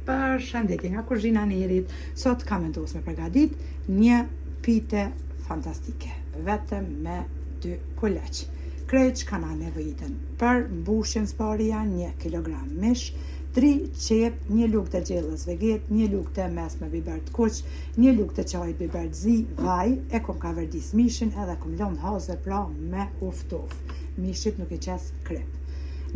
Përshëndetje nga kuzhina e Nerit. Sot kam vendosur me përgatit një pite fantastike, vetëm me 2 kuleç. Krejt që kanë nevojitën për mbushjen spari janë 1 kilogram mish, 3 qep, 1 lugë të gjellës veget, 1 lugë të mesme biber të kuq, 1 lugë të çajit biber të zi, vaj, e kom ka verdis mishin edhe kom lënë hazër pra me uftof. Mishit nuk i qes krep.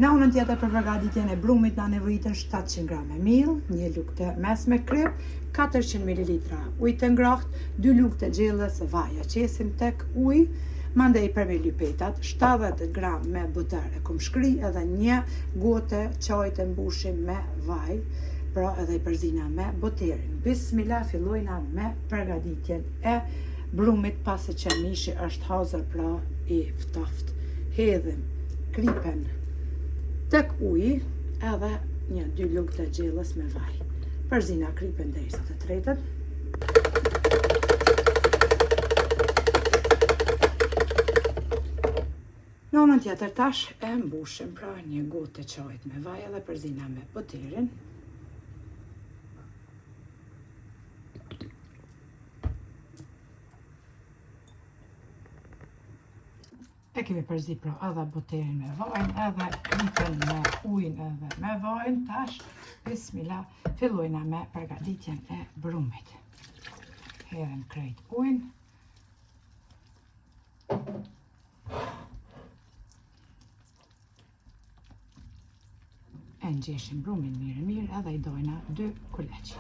Në unën tjetër për përgatitjen e brumit na nevojitën 700 grame miell, 1 lugë të mesme krep, 400 ml ujë të ngrohtë, 2 lugë të gjellës vaj. Qesim tek ujë, mandej për me lypetat, 70 gram me buter e kom shkri edhe 1 gotë çaj të mbushim me vaj, pra edhe i përzina me buterin. Bismillah, fillojna me përgatitjen e brumit pasi që mishi është hazër pra i ftoft. Hedhim kripen tek uji edhe 1-2 lugë të gjellës me vaj. Përzina kripen derisa të tretët. Në anën tjetër tash e mbushim pra 1 gotë të çajit me vaj edhe përzina me buterin. E kemi përzi pra edhe buterin me vajin, edhe kripen me ujin edhe me vajin. Tash, bismillah, fillojna me përgatitjen e brumit. Hedhem krejt ujin. E ngjeshim brumin mirë edhe i dojna 2 kuleç.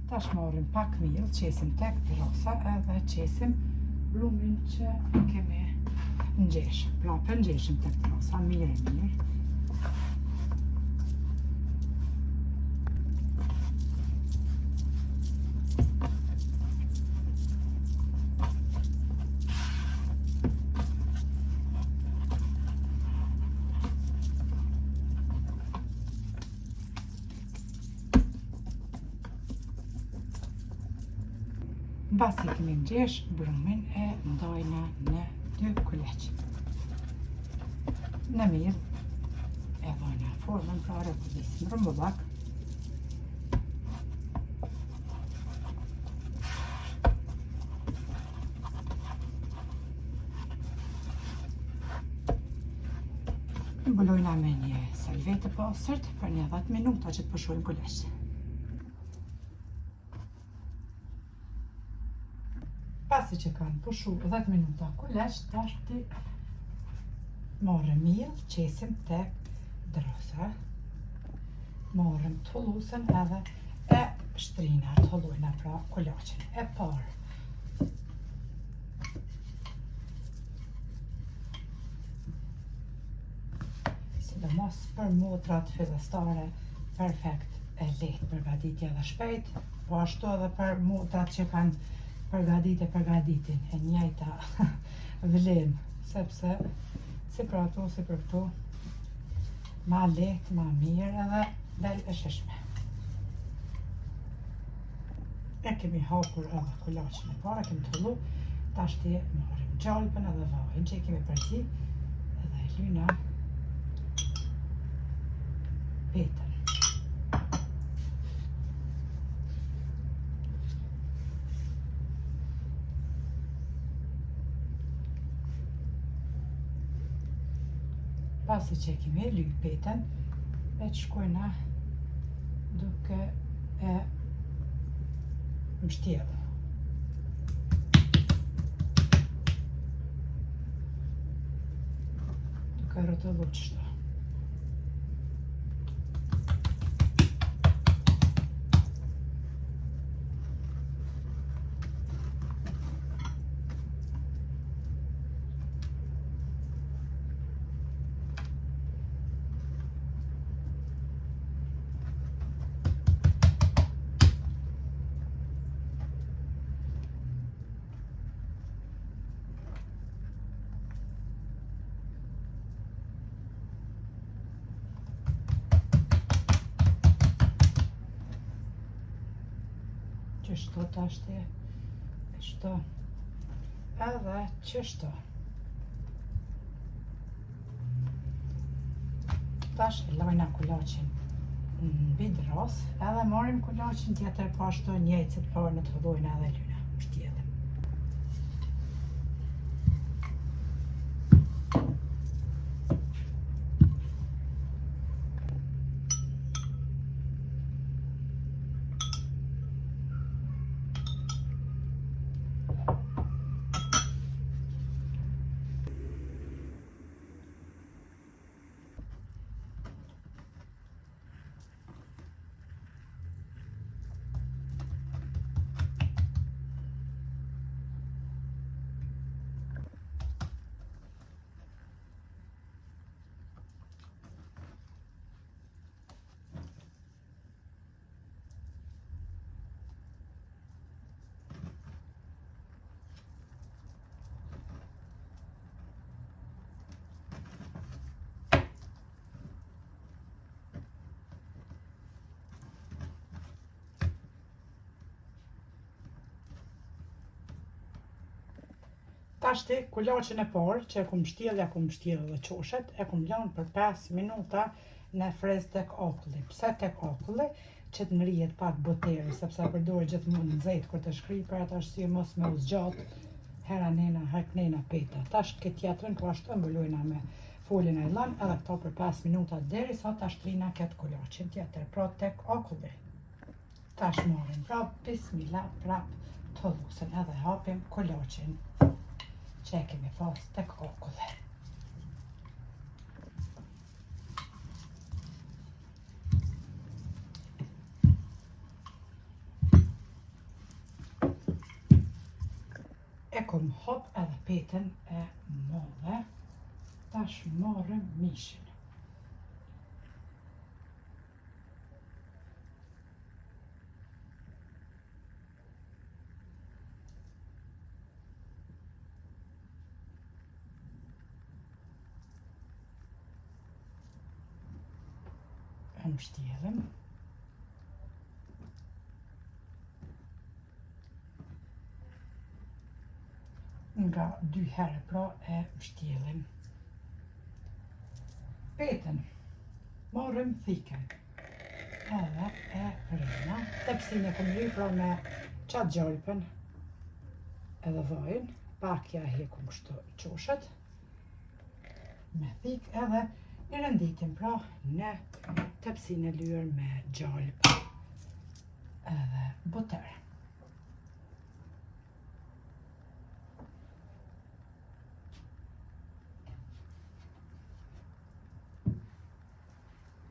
Tash marrim pak miell, qesim tek drosa edhe qesim brumin që kemi ngjesh. Pra përngjeshim tek drosa mirë. Basi kemi ngjesh brumin e ndajna në 2 kuleç. Në mirë e dhojna formën pra rrëpëllisim rëmbullak. Mbulojna me një salvetë të pastërt për një 10 minuta që të pushojnë kuleç. Pasi që kanë pushu 10 minuta kuleç, tash ti marrëm miell, qesim tek drosa, marrëm tullusën edhe e shtrina, tullojna pra kuleçin e parë. Sidomos për motrat fillestare, perfekt e lehtë përgatitja dhe shpejt, po ashtu edhe për motrat që kanë përgatitin e njëjta vlen, sepse si për ato, si për këto, ma lehtë, ma mirë edhe del e shishme. E kemi hapur edhe kuleçin e parë, kemi tullu, tash ti marrim gjalpën edhe vajin që i kemi përzi edhe e lyna petën. Pasi që kemi lyp petën, e të shkojna duke e mbështjellë. Duke rrotullu kështu. Qështu tash ti, kështu, edhe qështu. Tash e lajna kuleçin në vidros, edhe marim kulaqin tjetër pashtu njëjtë të parë në të vëllojnë edhe lyna, shtjellim. Tashti, kulaqin e parë që e kum shtjell dhe qoshet, e kum lënë për 5 minuta në frez tek akulli. Pse tek akulli? Që të ngrihet pak boteri, sepse përdor gjithmonë nxehtë kur të shkri, për atë arsye mos me u zgjat hera nena, hek nena peta. Tash këtë tjetrën ku ashtu mbulojna me folin e lën, edhe këto për 5 minuta derisa ta shtrina këtë kulaqin tjetër, pra tek akulli. Tash marrim prap bismillah, prap të llusen edhe hapim kulaqin që e kemi pas tek akulli. E kom hop edhe petën e madhe, tash marrim mishin. E mbështjellim. Nga 2 herë, pra e mbështjellim. Petën marrim thiken, edhe e rrina. Tepsin e kom ri pra me qatë gjalpën edhe vajin, pakja hekum kështu qoshet, me thik edhe i renditim pra në tepsin e lyer me gjalp edhe boter.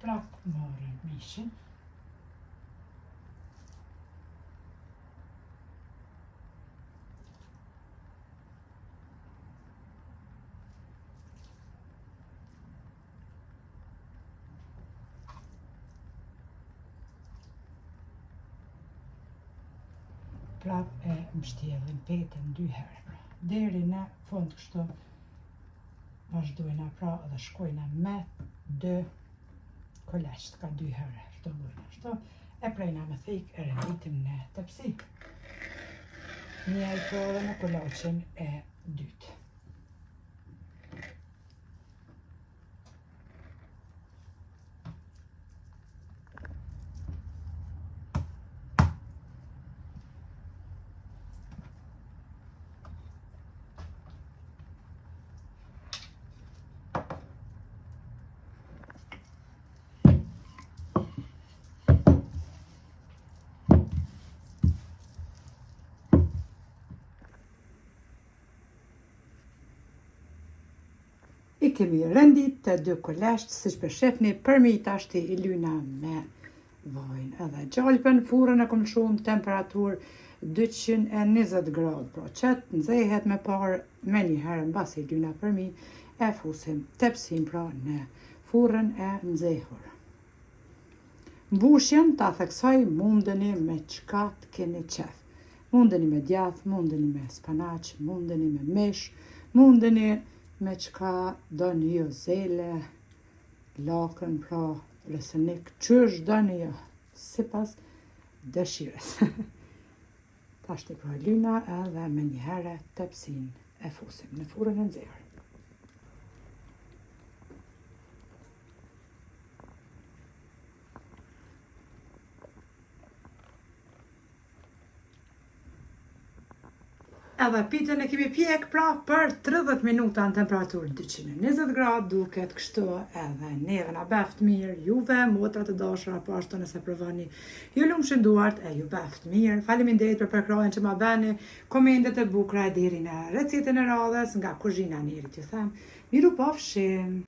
Prap marrim mishin. Prap e mbështjellim petën 2 herë. Deri në fund kështu vazhdojna pra dhe shkojna me 2 koleq, ka 2 herë shtëllojna ashtu, e prejna me thik, e renditim në tepsi. Një e pra dhe në kulaqin e dytë. I kemi rendit të 2 kolesht, si që shefni, përmi tashti i lyna me vajin edhe gjalpën. Furrën e kom shumë temperaturë 220 gradë, pra qëtë nxehet me parë me një herë mbasi i lyna përmi, e fusim tepsin pra në furrën e nxehur. Mbushjen ta theksoj mundeni me çka të keni qef. Mundeni me djath, mundeni me spanaq, mundeni me mish, mundeni me qka doni jo, zele, lakën, pra resenik, qysh doni jo, si pas dëshires. Tashti pra lyna edhe me një herë tepsin e fusim në furrën e nxehur. Edhe pitën e kemi pjek pra për 30 minuta në temperaturë 220 gradë, duket kështu edhe neve na beft mirë, juve, motrat të dashura, po ashtu nëse provoni, ju lumshin duart e ju beft mirë. Faleminderit për përkrahjen që ma bëni, komentet e bukura deri në recetën e radhës nga kuzhina e Nerit, ju them, miru pafshim.